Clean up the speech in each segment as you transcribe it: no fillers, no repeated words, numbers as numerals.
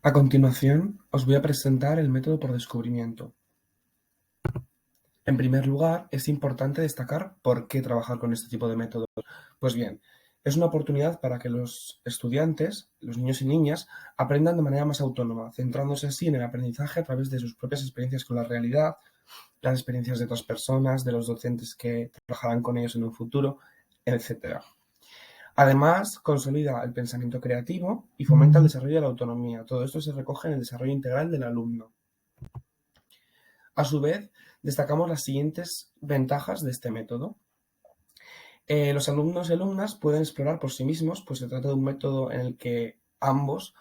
A continuación, os voy a presentar el método por descubrimiento. En primer lugar, es importante destacar por qué trabajar con este tipo de métodos. Pues bien, es una oportunidad para que los estudiantes, los niños y niñas, aprendan de manera más autónoma, centrándose así en el aprendizaje a través de sus propias experiencias con la realidad, las experiencias de otras personas, de los docentes que trabajarán con ellos en un futuro, etc. Además, consolida el pensamiento creativo y fomenta el desarrollo de la autonomía. Todo esto se recoge en el desarrollo integral del alumno. A su vez, destacamos las siguientes ventajas de este método. Los alumnos y alumnas pueden explorar por sí mismos, pues se trata de un método en el que ambos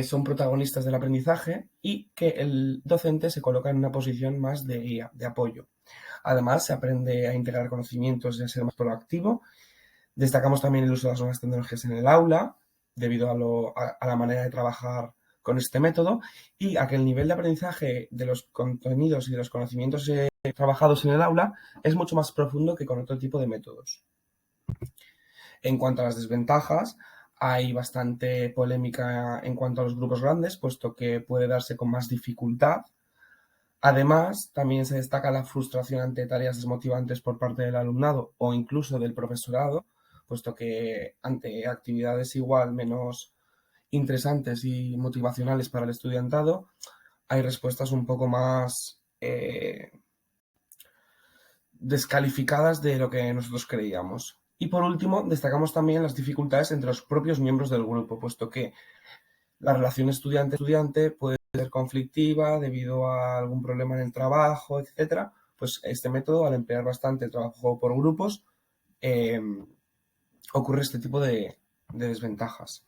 son protagonistas del aprendizaje y que el docente se coloca en una posición más de guía, de apoyo. Además, se aprende a integrar conocimientos y a ser más proactivo. Destacamos también el uso de las nuevas tecnologías en el aula, debido a la manera de trabajar con este método y a que el nivel de aprendizaje de los contenidos y de los conocimientos trabajados en el aula es mucho más profundo que con otro tipo de métodos. En cuanto a las desventajas, hay bastante polémica en cuanto a los grupos grandes, puesto que puede darse con más dificultad. Además, también se destaca la frustración ante tareas desmotivantes por parte del alumnado o incluso del profesorado, puesto que ante actividades igual menos interesantes y motivacionales para el estudiantado, hay respuestas un poco más descalificadas de lo que nosotros creíamos. Y por último, destacamos también las dificultades entre los propios miembros del grupo, puesto que la relación estudiante-estudiante puede ser conflictiva debido a algún problema en el trabajo, etcétera. Pues este método, al emplear bastante el trabajo por grupos, eh, ocurre este tipo de desventajas.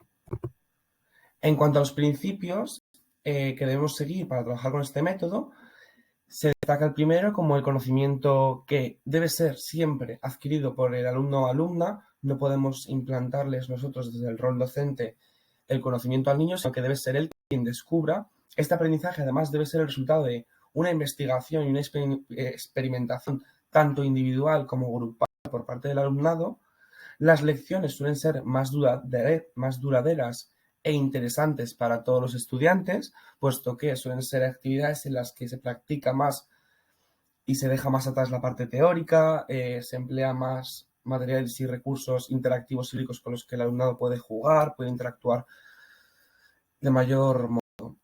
En cuanto a los principios que debemos seguir para trabajar con este método, se destaca el primero como el conocimiento que debe ser siempre adquirido por el alumno o alumna. No podemos implantarles nosotros desde el rol docente el conocimiento al niño, sino que debe ser él quien descubra. Este aprendizaje además debe ser el resultado de una investigación y una experimentación tanto individual como grupal por parte del alumnado. Las lecciones suelen ser más duraderas e interesantes para todos los estudiantes, puesto que suelen ser actividades en las que se practica más y se deja más atrás la parte teórica, se emplea más materiales y recursos interactivos y lúdicos con los que el alumnado puede jugar, puede interactuar de mayor modo.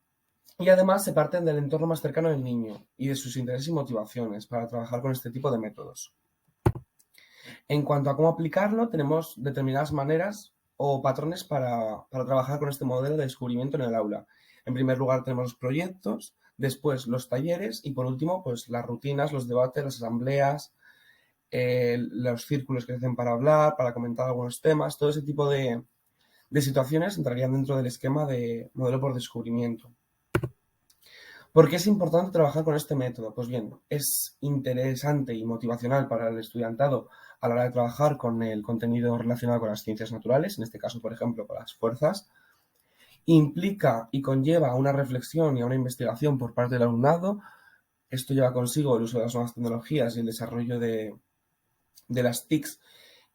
Y además se parten del entorno más cercano del niño y de sus intereses y motivaciones para trabajar con este tipo de métodos. En cuanto a cómo aplicarlo, tenemos determinadas maneras o patrones para trabajar con este modelo de descubrimiento en el aula. En primer lugar tenemos los proyectos, después los talleres y por último pues las rutinas, los debates, las asambleas, los círculos que se hacen para hablar, para comentar algunos temas, todo ese tipo de situaciones entrarían dentro del esquema de modelo por descubrimiento. ¿Por qué es importante trabajar con este método? Pues bien, es interesante y motivacional para el estudiantado a la hora de trabajar con el contenido relacionado con las ciencias naturales, en este caso, por ejemplo, con las fuerzas. Implica y conlleva a una reflexión y a una investigación por parte del alumnado. Esto lleva consigo el uso de las nuevas tecnologías y el desarrollo de las TICs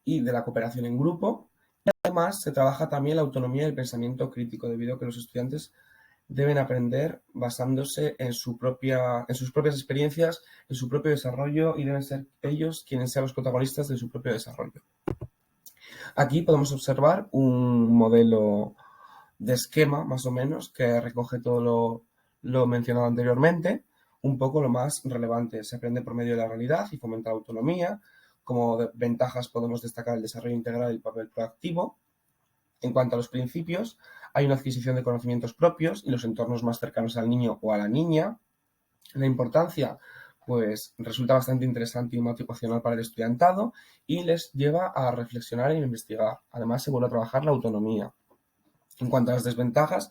y de la cooperación en grupo. Y además se trabaja también la autonomía del pensamiento crítico, debido a que los estudiantes deben aprender basándose en sus propias experiencias, en su propio desarrollo y deben ser ellos quienes sean los protagonistas de su propio desarrollo. Aquí podemos observar un modelo de esquema, más o menos, que recoge todo lo mencionado anteriormente, un poco lo más relevante. Se aprende por medio de la realidad y fomenta la autonomía. Como ventajas podemos destacar el desarrollo integral y el papel proactivo. En cuanto a los principios, hay una adquisición de conocimientos propios y los entornos más cercanos al niño o a la niña. La importancia, pues resulta bastante interesante y motivacional para el estudiantado y les lleva a reflexionar e investigar. Además, se vuelve a trabajar la autonomía. En cuanto a las desventajas,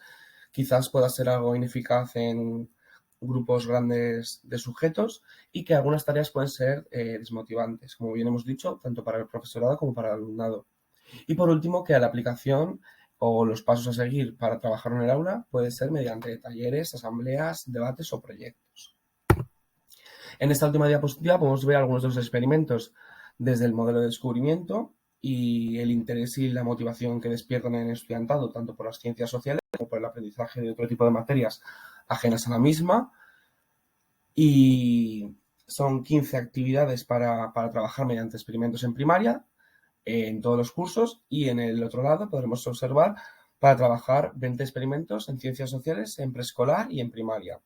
quizás pueda ser algo ineficaz en grupos grandes de sujetos y que algunas tareas pueden ser desmotivantes, como bien hemos dicho, tanto para el profesorado como para el alumnado. Y por último, que la aplicación o los pasos a seguir para trabajar en el aula puede ser mediante talleres, asambleas, debates o proyectos. En esta última diapositiva podemos ver algunos de los experimentos desde el modelo de descubrimiento y el interés y la motivación que despiertan en el estudiantado, tanto por las ciencias sociales o por el aprendizaje de otro tipo de materias ajenas a la misma. Y son 15 actividades para trabajar mediante experimentos en primaria, en todos los cursos, y en el otro lado podremos observar para trabajar 20 experimentos en ciencias sociales en preescolar y en primaria.